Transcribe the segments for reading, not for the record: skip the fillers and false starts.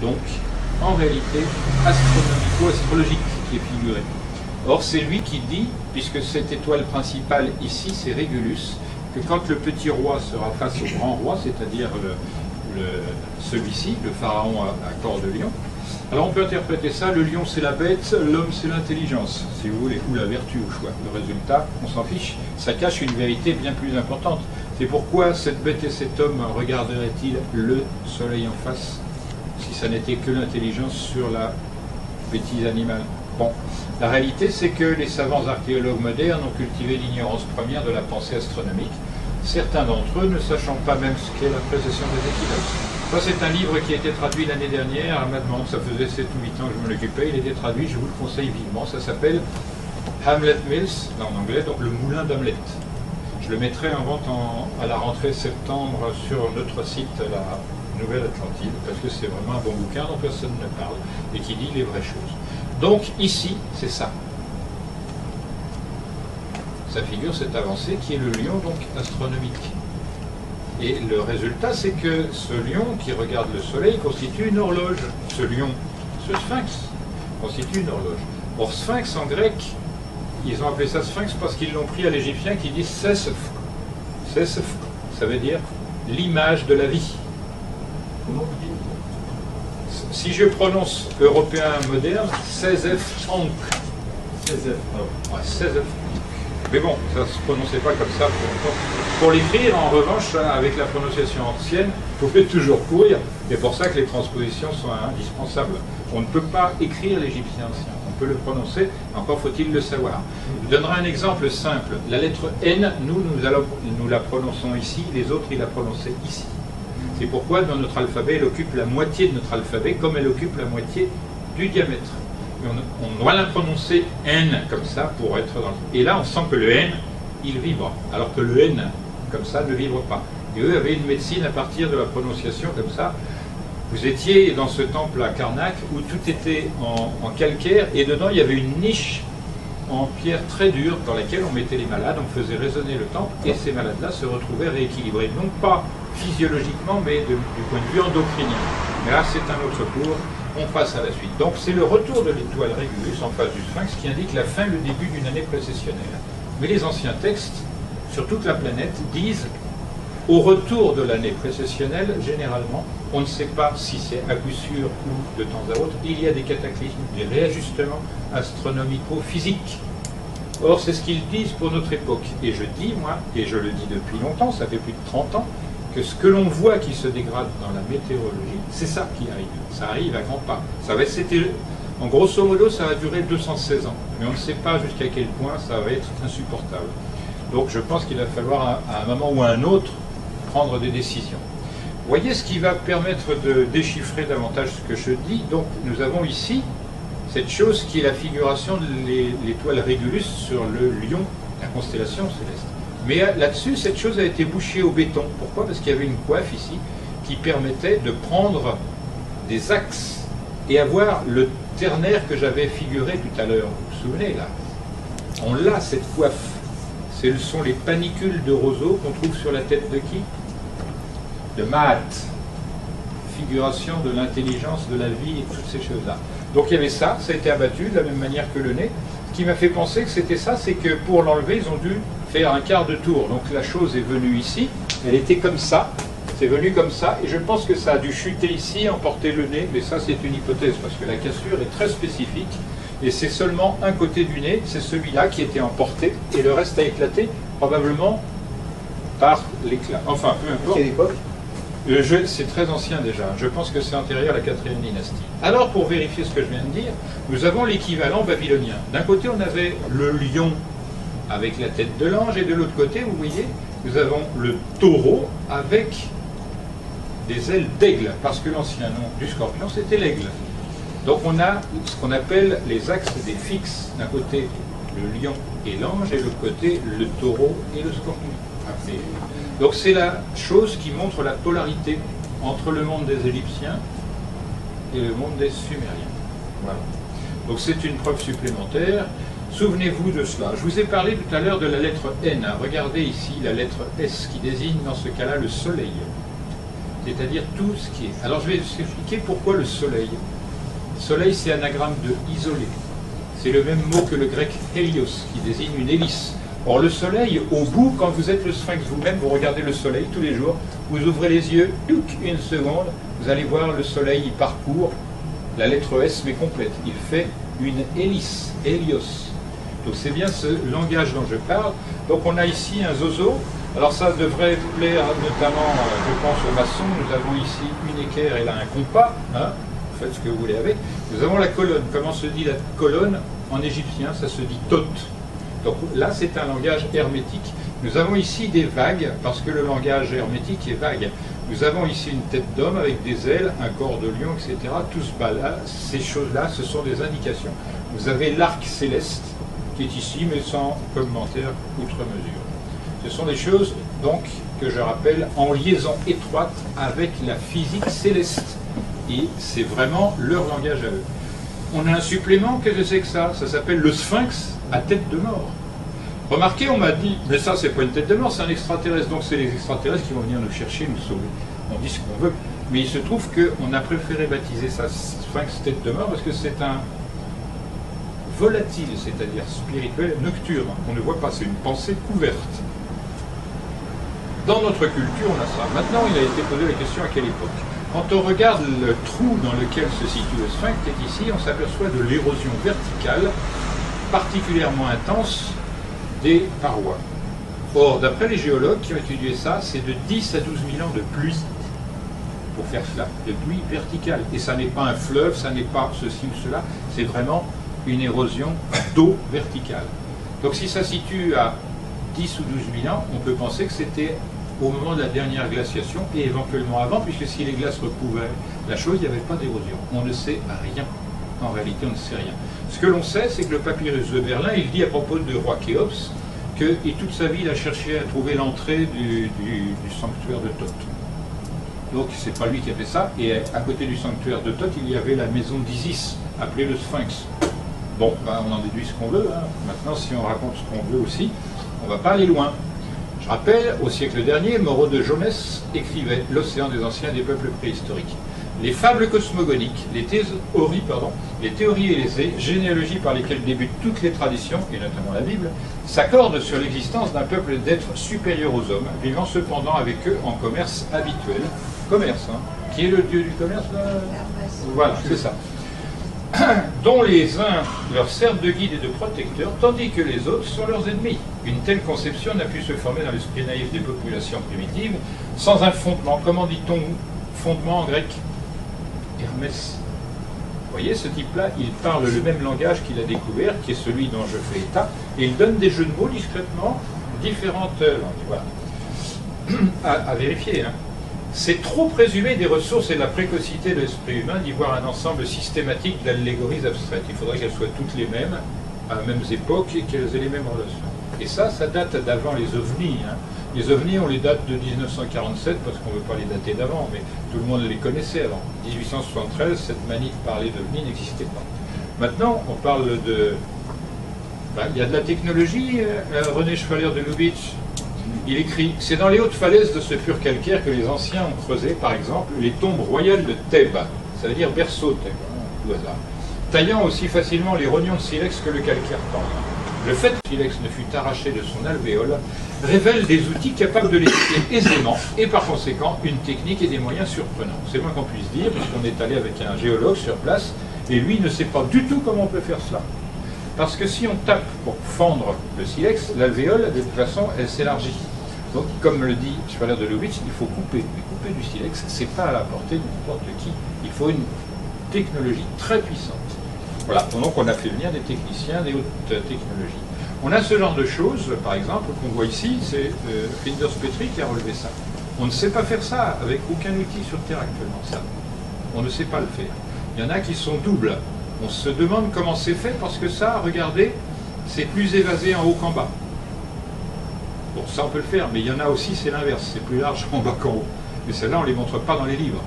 donc en réalité astronomico-astrologique qui est figuré. Or c'est lui qui dit, puisque cette étoile principale ici c'est Régulus, que quand le petit roi sera face au grand roi, c'est-à-dire celui-ci, le pharaon à corps de lion, alors on peut interpréter ça, le lion c'est la bête, l'homme c'est l'intelligence, si vous voulez, ou la vertu au choix. Le résultat, on s'en fiche, ça cache une vérité bien plus importante. C'est pourquoi cette bête et cet homme regarderaient-ils le soleil en face, si ça n'était que l'intelligence sur la bêtise animale. Bon, la réalité c'est que les savants archéologues modernes ont cultivé l'ignorance première de la pensée astronomique, certains d'entre eux ne sachant pas même ce qu'est la précession des équinoxes. Ça c'est un livre qui a été traduit l'année dernière à ma demande, ça faisait 7 ou 8 ans que je m'en occupais, il était traduit, je vous le conseille vivement, ça s'appelle Hamlet Mills, là en anglais, donc le moulin d'Hamlet. Je le mettrai en vente à la rentrée septembre sur notre site, la Nouvelle-Atlantide, parce que c'est vraiment un bon bouquin dont personne ne parle et qui dit les vraies choses. Donc ici, c'est ça. Ça figure cette avancée qui est le lion donc astronomique. Et le résultat, c'est que ce lion qui regarde le soleil constitue une horloge. Ce lion, ce sphinx, constitue une horloge. Or, sphinx en grec, ils ont appelé ça sphinx parce qu'ils l'ont pris à l'égyptien qui dit sesf. Sesf, ça veut dire l'image de la vie. Si je prononce européen moderne, Sesef Ankh. Sesef. Ouais, Sesef. Mais bon, ça ne se prononçait pas comme ça pour l'écrire, en revanche, avec la prononciation ancienne, il faut toujours courir. C'est pour ça que les transpositions sont indispensables. On ne peut pas écrire l'égyptien ancien, on peut le prononcer, encore faut-il le savoir. Je vous donnerai un exemple simple. La lettre N, nous la prononçons ici, les autres, ils la prononçaient ici. C'est pourquoi dans notre alphabet, elle occupe la moitié de notre alphabet, comme elle occupe la moitié du diamètre. On doit la prononcer N comme ça pour être dans le... Et là, on sent que le N, il vibre, alors que le N, comme ça, ne vibre pas. Et eux avaient une médecine à partir de la prononciation comme ça. Vous étiez dans ce temple à Karnak où tout était en calcaire et dedans, il y avait une niche en pierre très dure dans laquelle on mettait les malades, on faisait résonner le temple et ces malades-là se retrouvaient rééquilibrés. Non pas physiologiquement, mais du point de vue endocrinien. Mais là, c'est un autre cours. On passe à la suite. Donc c'est le retour de l'étoile Régulus en face du sphinx qui indique la fin, le début d'une année précessionnelle. Mais les anciens textes, sur toute la planète, disent au retour de l'année précessionnelle, généralement, on ne sait pas si c'est à coup sûr ou de temps à autre, il y a des cataclysmes, des réajustements astronomico-physiques. Or, c'est ce qu'ils disent pour notre époque. Et je dis, moi, et je le dis depuis longtemps, ça fait plus de 30 ans, que ce que l'on voit qui se dégrade dans la météorologie, c'est ça qui arrive. Ça arrive à grands pas. En grosso modo, ça va durer 216 ans. Mais on ne sait pas jusqu'à quel point ça va être insupportable. Donc je pense qu'il va falloir, à un moment ou à un autre, prendre des décisions. Voyez ce qui va permettre de déchiffrer davantage ce que je dis. Donc nous avons ici cette chose qui est la figuration de l'étoile Régulus sur le lion, la constellation céleste. Mais là-dessus, cette chose a été bouchée au béton. Pourquoi? Parce qu'il y avait une coiffe ici qui permettait de prendre des axes et avoir le ternaire que j'avais figuré tout à l'heure. Vous vous souvenez là? On l'a, cette coiffe. Ce sont les panicules de roseau qu'on trouve sur la tête de qui? De Maat. Figuration de l'intelligence, de la vie et toutes ces choses-là. Donc il y avait ça, ça a été abattu de la même manière que le nez. Ce qui m'a fait penser que c'était ça, c'est que pour l'enlever, ils ont dû faire un quart de tour. Donc la chose est venue ici, elle était comme ça, c'est venu comme ça, et je pense que ça a dû chuter ici, emporter le nez, mais ça c'est une hypothèse, parce que la cassure est très spécifique, et c'est seulement un côté du nez, c'est celui-là qui était emporté, et le reste a éclaté, probablement par l'éclat. Enfin, peu importe. Quelle époque? C'est très ancien déjà, je pense que c'est antérieur à la 4e dynastie. Alors, pour vérifier ce que je viens de dire, nous avons l'équivalent babylonien. D'un côté, on avait le lion avec la tête de l'ange, et de l'autre côté, vous voyez, nous avons le taureau avec des ailes d'aigle, parce que l'ancien nom du scorpion, c'était l'aigle. Donc on a ce qu'on appelle les axes des fixes. D'un côté, le lion et l'ange, et de l'autre côté, le taureau et le scorpion. Donc c'est la chose qui montre la polarité entre le monde des Égyptiens et le monde des Sumériens. Voilà. Donc c'est une preuve supplémentaire. Souvenez-vous de cela. Je vous ai parlé tout à l'heure de la lettre N. Regardez ici la lettre S qui désigne dans ce cas-là le soleil. c'est-à-dire tout ce qui est. Alors je vais vous expliquer pourquoi le soleil. Soleil, c'est anagramme de isolé. C'est le même mot que le grec hélios, qui désigne une hélice. Or le soleil, au bout, quand vous êtes le sphinx vous-même, vous regardez le soleil tous les jours, vous ouvrez les yeux, une seconde, vous allez voir le soleil, il parcourt la lettre S mais complète. Il fait une hélice, hélios. Donc c'est bien ce langage dont je parle. Donc on a ici un zozo. Alors ça devrait plaire notamment, je pense, aux maçons. Nous avons ici une équerre et là un compas. Hein, faites ce que vous voulez avec. Nous avons la colonne. Comment se dit la colonne en égyptien? Ça se dit tot. Donc là, c'est un langage hermétique. Nous avons ici des vagues, parce que le langage hermétique est vague. Nous avons ici une tête d'homme avec des ailes, un corps de lion, etc. Tout ce bas-là, ces choses-là, ce sont des indications. Vous avez l'arc céleste, qui est ici, mais sans commentaire outre mesure. Ce sont des choses, donc, que je rappelle, en liaison étroite avec la physique céleste. Et c'est vraiment leur langage à eux. On a un supplément, qu'est-ce que c'est que ça? Ça s'appelle le sphinx à tête de mort. Remarquez, on m'a dit, mais ça c'est pas une tête de mort, c'est un extraterrestre, donc c'est les extraterrestres qui vont venir nous chercher, nous sauver. On dit ce qu'on veut, mais il se trouve qu'on a préféré baptiser ça sphinx tête de mort parce que c'est un volatile, c'est-à-dire spirituel, nocturne. On ne voit pas, c'est une pensée couverte. Dans notre culture, on a ça. Maintenant, il a été posé la question à quelle époque. Quand on regarde le trou dans lequel se situe le sphinx, qui est ici, on s'aperçoit de l'érosion verticale particulièrement intense des parois. Or, d'après les géologues qui ont étudié ça, c'est de 10 à 12 000 ans de pluie pour faire cela, de pluie verticale. Et ça n'est pas un fleuve, ça n'est pas ceci ou cela, c'est vraiment une érosion d'eau verticale. Donc si ça situe à 10 ou 12 000 ans, on peut penser que c'était au moment de la dernière glaciation et éventuellement avant, puisque si les glaces recouvraient la chose, il n'y avait pas d'érosion. On ne sait rien. En réalité, on ne sait rien. Ce que l'on sait, c'est que le papyrus de Berlin, il dit à propos de roi Khéops que toute sa vie, il a cherché à trouver l'entrée du sanctuaire de Thoth. Donc, c'est pas lui qui a fait ça. Et à côté du sanctuaire de Thoth, il y avait la maison d'Isis, appelée le Sphinx. Bon, ben, on en déduit ce qu'on veut. Hein. Maintenant, si on raconte ce qu'on veut aussi, on ne va pas aller loin. Je rappelle, au siècle dernier, Moreau de Jomès écrivait « L'océan des anciens des peuples préhistoriques ». Les fables cosmogoniques, les théories et les généalogies par lesquelles débutent toutes les traditions, et notamment la Bible, s'accordent sur l'existence d'un peuple d'êtres supérieurs aux hommes, vivant cependant avec eux en commerce habituel. Commerce, hein. Qui est le dieu du commerce là? Voilà, c'est ça. Dont les uns leur servent de guide et de protecteur, tandis que les autres sont leurs ennemis. Une telle conception n'a pu se former dans l'esprit naïf des populations primitives, sans un fondement. Comment dit-on fondement en grec? Hermès. Vous voyez, ce type-là, il parle le même langage qu'il a découvert, qui est celui dont je fais état, et il donne des jeux de mots discrètement, différentes voilà. à vérifier. Hein. C'est trop présumé des ressources et de la précocité de l'esprit humain d'y voir un ensemble systématique d'allégories abstraites. Il faudrait qu'elles soient toutes les mêmes, à les mêmes époques, et qu'elles aient les mêmes relations. Et ça date d'avant les ovnis. Hein. Les ovnis, on les date de 1947, parce qu'on ne veut pas les dater d'avant, mais tout le monde les connaissait avant. 1873, cette manie de parler d'ovnis n'existait pas. Maintenant, on parle de... il y a de la technologie, René Schwaller de Lubitsch. Il écrit « C'est dans les hautes falaises de ce pur calcaire que les anciens ont creusé, par exemple, les tombes royales de Thèbes, ça veut dire berceau Thèbes, tout hasard, taillant aussi facilement les rognons de silex que le calcaire tendre. Le fait que le silex ne fût arraché de son alvéole révèle des outils capables de l'étudier aisément et par conséquent une technique et des moyens surprenants. C'est le moins qu'on puisse dire, puisqu'on est allé avec un géologue sur place et lui ne sait pas du tout comment on peut faire cela. Parce que si on tape pour fendre le silex, l'alvéole, de toute façon, elle s'élargit. Donc, comme le dit Schwaller de Lubitsch, il faut couper. Mais couper du silex, c'est pas à la portée de n'importe qui. Il faut une technologie très puissante. Voilà, donc on a fait venir des techniciens, des hautes technologies. On a ce genre de choses, par exemple, qu'on voit ici, c'est Flinders Petrie qui a relevé ça. On ne sait pas faire ça avec aucun outil sur Terre actuellement, ça. On ne sait pas le faire. Il y en a qui sont doubles. On se demande comment c'est fait parce que ça, regardez, c'est plus évasé en haut qu'en bas. Bon, ça on peut le faire, mais il y en a aussi, c'est l'inverse, c'est plus large en bas qu'en haut. Mais celles-là, on ne les montre pas dans les livres.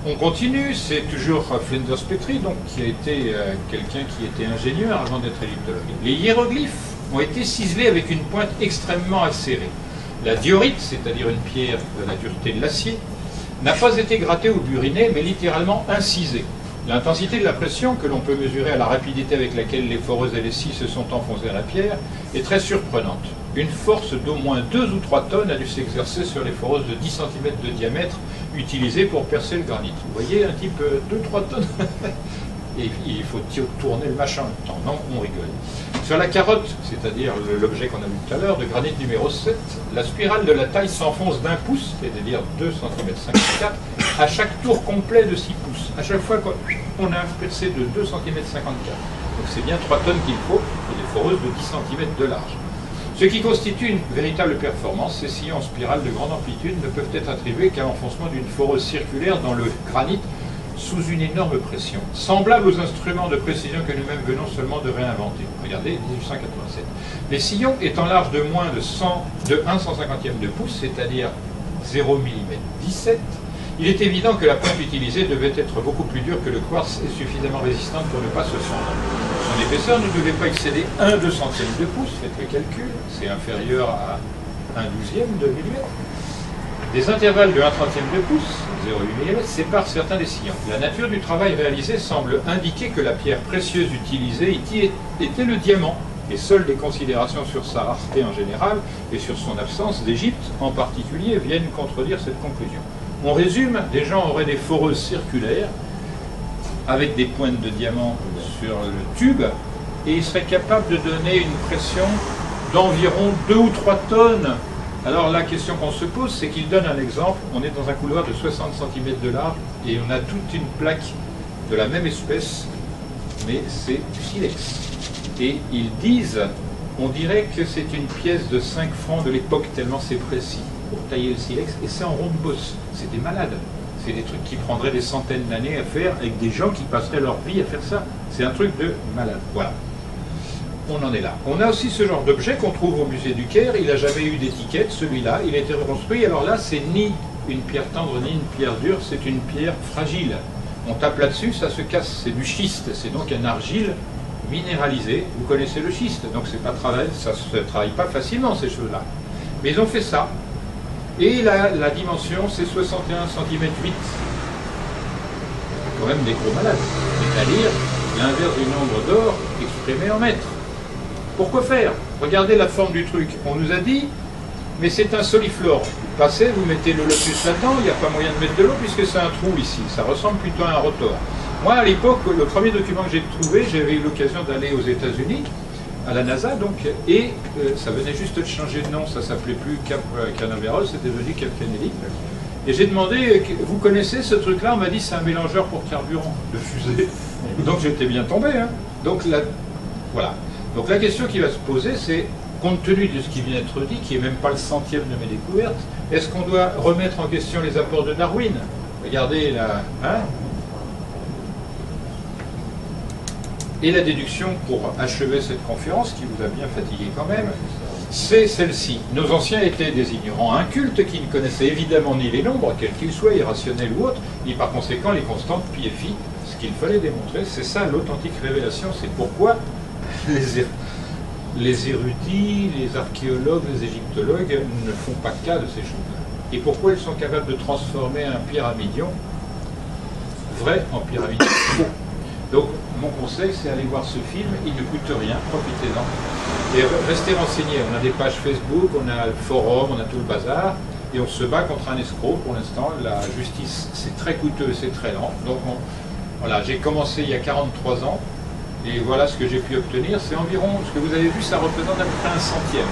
On continue, c'est toujours Flinders Petrie, donc, qui a été quelqu'un qui était ingénieur avant d'être égyptologue. Les hiéroglyphes ont été ciselés avec une pointe extrêmement acérée. La diorite, c'est-à-dire une pierre de la dureté de l'acier, n'a pas été gratté ou buriné, mais littéralement incisé. L'intensité de la pression, que l'on peut mesurer à la rapidité avec laquelle les foreuses et les scies se sont enfoncées à la pierre, est très surprenante. Une force d'au moins 2 ou 3 tonnes a dû s'exercer sur les foreuses de 10 cm de diamètre utilisées pour percer le granit. Vous voyez, un type 2-3 tonnes et il faut tourner le machin en même temps. Non, on rigole. Sur la carotte, c'est-à-dire l'objet qu'on a vu tout à l'heure, de granit numéro 7, la spirale de la taille s'enfonce d'1 pouce, c'est-à-dire 2 cm 54, à chaque tour complet de 6 pouces. À chaque fois qu'on a un percé de 2 cm 54. Donc c'est bien 3 tonnes qu'il faut, et des foreuses de 10 cm de large. Ce qui constitue une véritable performance, ces sillons en spirale de grande amplitude ne peuvent être attribués qu'à l'enfoncement d'une foreuse circulaire dans le granit sous une énorme pression, semblable aux instruments de précision que nous-mêmes venons seulement de réinventer. Regardez, 1887. Les sillons étant larges de moins de 1 150e de pouce, c'est-à-dire 0 mm 17, il est évident que la pointe utilisée devait être beaucoup plus dure que le quartz et suffisamment résistante pour ne pas se fondre. Son épaisseur ne devait pas excéder 1 200e de pouce, faites le calcul, c'est inférieur à 1 12e de millimètre. Des intervalles de 1 30e de pouce, 0,8 mm, séparent certains des sillons. La nature du travail réalisé semble indiquer que la pierre précieuse utilisée était le diamant, et seules des considérations sur sa rareté en général et sur son absence d'Égypte en particulier viennent contredire cette conclusion. On résume, des gens auraient des foreuses circulaires avec des pointes de diamant sur le tube et ils seraient capables de donner une pression d'environ 2 ou 3 tonnes. Alors la question qu'on se pose, c'est qu'il donne un exemple. On est dans un couloir de 60 cm de large et on a toute une plaque de la même espèce, mais c'est du silex. Et ils disent, on dirait que c'est une pièce de 5 francs de l'époque, tellement c'est précis, pour tailler le silex, et c'est en ronde bosse. C'est des malades. C'est des trucs qui prendraient des centaines d'années à faire, avec des gens qui passeraient leur vie à faire ça. C'est un truc de malade. Voilà. On en est là. On a aussi ce genre d'objet qu'on trouve au musée du Caire. Il n'a jamais eu d'étiquette, celui-là. Il a été reconstruit. Alors là, c'est ni une pierre tendre, ni une pierre dure. C'est une pierre fragile. On tape là-dessus, ça se casse. C'est du schiste. C'est donc un argile minéralisé. Vous connaissez le schiste. Donc c'est pas ça ne se travaille pas facilement, ces choses-là. Mais ils ont fait ça. Et la dimension, c'est 61 cm 8. Quand même des gros malades. C'est-à-dire l'inverse du nombre d'or exprimé en mètres. Pourquoi faire? Regardez la forme du truc. On nous a dit, mais c'est un soliflore. Vous passez, vous mettez le lotus là-dedans, il n'y a pas moyen de mettre de l'eau puisque c'est un trou ici. Ça ressemble plutôt à un rotor. Moi, à l'époque, le premier document que j'ai trouvé, j'avais eu l'occasion d'aller aux États-Unis, à la NASA, donc, et ça venait juste de changer de nom. Ça s'appelait plus Cap Canaveral, c'était devenu Cap Kennedy. Et j'ai demandé, vous connaissez ce truc-là? On m'a dit, c'est un mélangeur pour carburant de fusée. Donc j'étais bien tombé. Hein. Donc voilà. Donc la question qui va se poser, c'est, compte tenu de ce qui vient d'être dit, qui n'est même pas le centième de mes découvertes, est-ce qu'on doit remettre en question les apports de Darwin? Regardez là. Hein. Et la déduction pour achever cette conférence, qui vous a bien fatigué quand même, c'est celle-ci. Nos anciens étaient des ignorants incultes qui ne connaissaient évidemment ni les nombres, quels qu'ils soient, irrationnels ou autres, ni par conséquent les constantes pi et phi. Ce qu'il fallait démontrer, c'est ça l'authentique révélation. C'est pourquoi les érudits, les archéologues, les égyptologues ne font pas cas de ces choses-là. Et pourquoi ils sont capables de transformer un pyramidion vrai en pyramidion faux. Donc, mon conseil, c'est aller voir ce film, il ne coûte rien, profitez-en. Et restez renseignés, on a des pages Facebook, on a le forum, on a tout le bazar, et on se bat contre un escroc pour l'instant. La justice, c'est très coûteux, c'est très lent. Donc, voilà, j'ai commencé il y a 43 ans, et voilà ce que j'ai pu obtenir. C'est environ, ce que vous avez vu, ça représente à peu près un centième.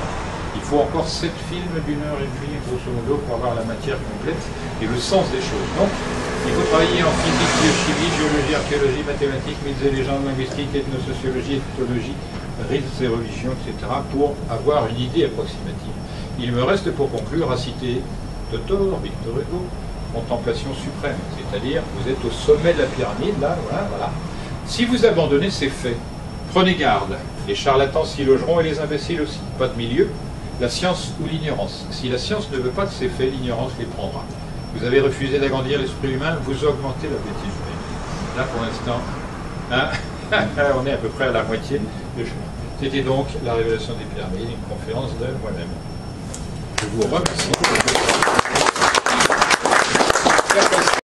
Il faut encore 7 films d'1 heure et demie, grosso modo, pour avoir la matière complète et le sens des choses. Donc, il faut travailler en physique, biochimie, géologie, archéologie, mathématiques, mythes et légendes, linguistique, ethnosociologie, éthologie, rites et religions, etc. pour avoir une idée approximative. Il me reste pour conclure à citer Totor, Victor Hugo, contemplation suprême, c'est-à-dire vous êtes au sommet de la pyramide, là, voilà. Si vous abandonnez, c'est fait. Prenez garde, les charlatans s'y logeront et les imbéciles aussi. Pas de milieu, la science ou l'ignorance. Si la science ne veut pas de ces faits, l'ignorance les prendra. Vous avez refusé d'agrandir l'esprit humain, vous augmentez la bêtise humaine. Là, pour l'instant, hein, on est à peu près à la moitié du chemin. C'était donc la révélation des pyramides, une conférence de moi-même. Je vous remercie. très facile.